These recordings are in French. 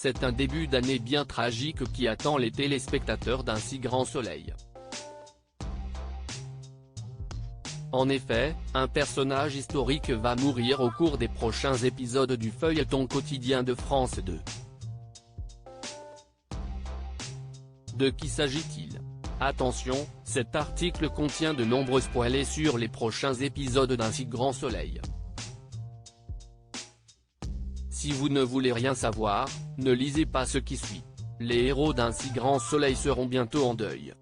c'est un début d'année bien tragique qui attend les téléspectateurs d'un si grand soleil. En effet, un personnage historique va mourir au cours des prochains épisodes du feuilleton quotidien de France 2. De qui s'agit-il? Attention, cet article contient de nombreux spoilers sur les prochains épisodes d'un si grand soleil. Si vous ne voulez rien savoir, ne lisez pas ce qui suit. Les héros d'un si grand soleil seront bientôt en deuil.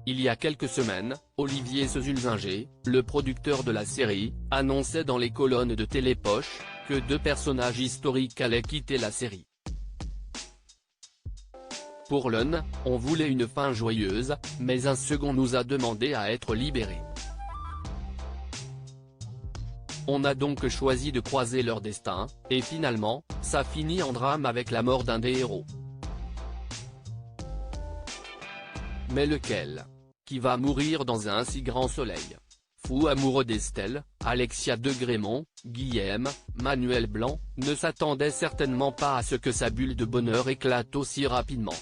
Il y a quelques semaines, Olivier Sezulzinger, le producteur de la série, annonçait dans les colonnes de Télépoche, que 2 personnages historiques allaient quitter la série. Pour l'un, on voulait une fin joyeuse, mais un second nous a demandé à être libérés. On a donc choisi de croiser leur destin, et finalement, ça finit en drame avec la mort d'un des héros. Mais lequel? Qui va mourir dans un si grand soleil? Fou amoureux d'Estelle, Alexia de Grémont, Guillaume, Manuel Blanc, ne s'attendait certainement pas à ce que sa bulle de bonheur éclate aussi rapidement.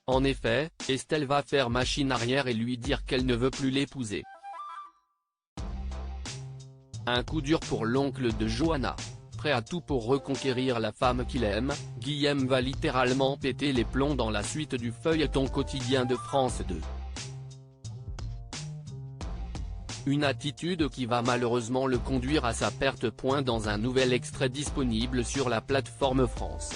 En effet, Estelle va faire machine arrière et lui dire qu'elle ne veut plus l'épouser. Un coup dur pour l'oncle de Johanna. Prêt à tout pour reconquérir la femme qu'il aime, Guillaume va littéralement péter les plombs dans la suite du feuilleton quotidien de France 2. Une attitude qui va malheureusement le conduire à sa perte. Dans un nouvel extrait disponible sur la plateforme France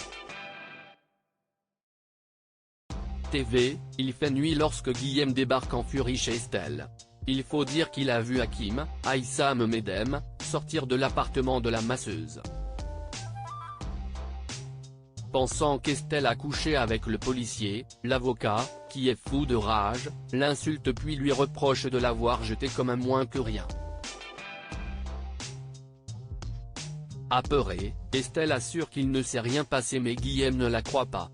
TV, il fait nuit lorsque Guillaume débarque en furie chez Estelle. Il faut dire qu'il a vu Hakim, Aïssam Medem, sortir de l'appartement de la masseuse. Pensant qu'Estelle a couché avec le policier, l'avocat, qui est fou de rage, l'insulte puis lui reproche de l'avoir jeté comme un moins que rien. Apeurée, Estelle assure qu'il ne s'est rien passé mais Guillaume ne la croit pas.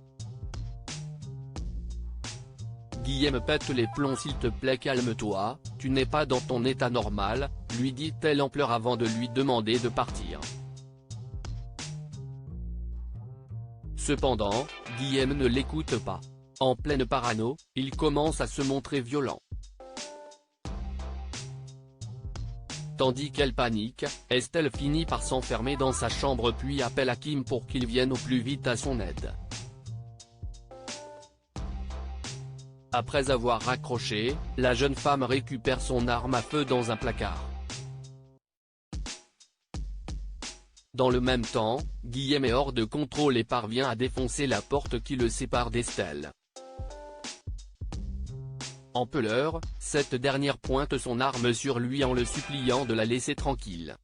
Guillaume pète les plombs. S'il te plaît calme-toi, tu n'es pas dans ton état normal, lui dit-elle en pleurs avant de lui demander de partir. Cependant, Guillaume ne l'écoute pas. En pleine parano, il commence à se montrer violent. Tandis qu'elle panique, Estelle finit par s'enfermer dans sa chambre puis appelle Hakim pour qu'il vienne au plus vite à son aide. Après avoir raccroché, la jeune femme récupère son arme à feu dans un placard. Dans le même temps, Guillaume est hors de contrôle et parvient à défoncer la porte qui le sépare d'Estelle. En peuleur, cette dernière pointe son arme sur lui en le suppliant de la laisser tranquille.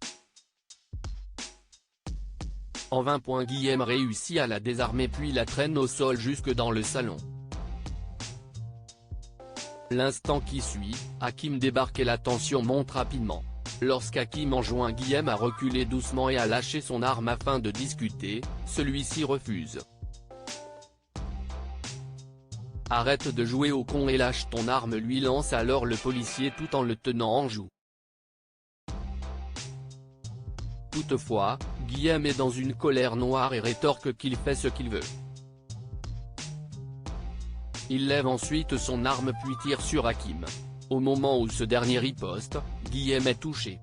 En vain. Guillaume réussit à la désarmer puis la traîne au sol jusque dans le salon. L'instant qui suit, Hakim débarque et la tension monte rapidement. Lorsqu'Hakim enjoint Guillaume à reculer doucement et à lâcher son arme afin de discuter, celui-ci refuse. Arrête de jouer au con et lâche ton arme, lui lance alors le policier tout en le tenant en joue. Toutefois, Guillaume est dans une colère noire et rétorque qu'il fait ce qu'il veut. Il lève ensuite son arme puis tire sur Hakim. Au moment où ce dernier riposte, Guillaume est touché.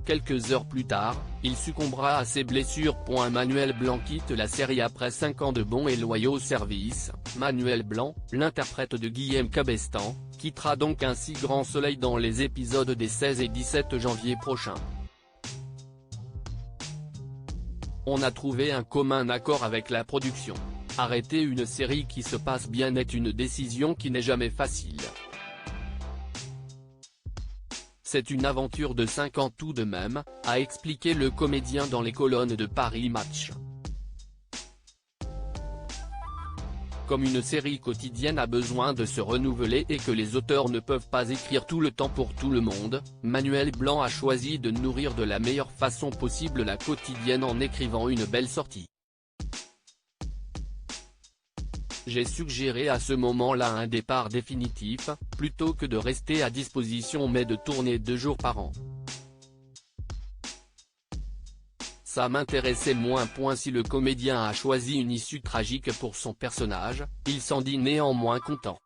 Quelques heures plus tard, il succombera à ses blessures. Manuel Blanc quitte la série après 5 ans de bons et loyaux services. Manuel Blanc, l'interprète de Guillaume Cabestan, quittera donc un si grand soleil dans les épisodes des 16 et 17 janvier prochains. On a trouvé un commun accord avec la production. Arrêter une série qui se passe bien est une décision qui n'est jamais facile. C'est une aventure de 5 ans tout de même, a expliqué le comédien dans les colonnes de Paris Match. Comme une série quotidienne a besoin de se renouveler et que les auteurs ne peuvent pas écrire tout le temps pour tout le monde, Manuel Blanc a choisi de nourrir de la meilleure façon possible la quotidienne en écrivant une belle sortie. J'ai suggéré à ce moment-là un départ définitif, plutôt que de rester à disposition mais de tourner 2 jours par an. ça m'intéressait moins. Si le comédien a choisi une issue tragique pour son personnage, il s'en dit néanmoins content.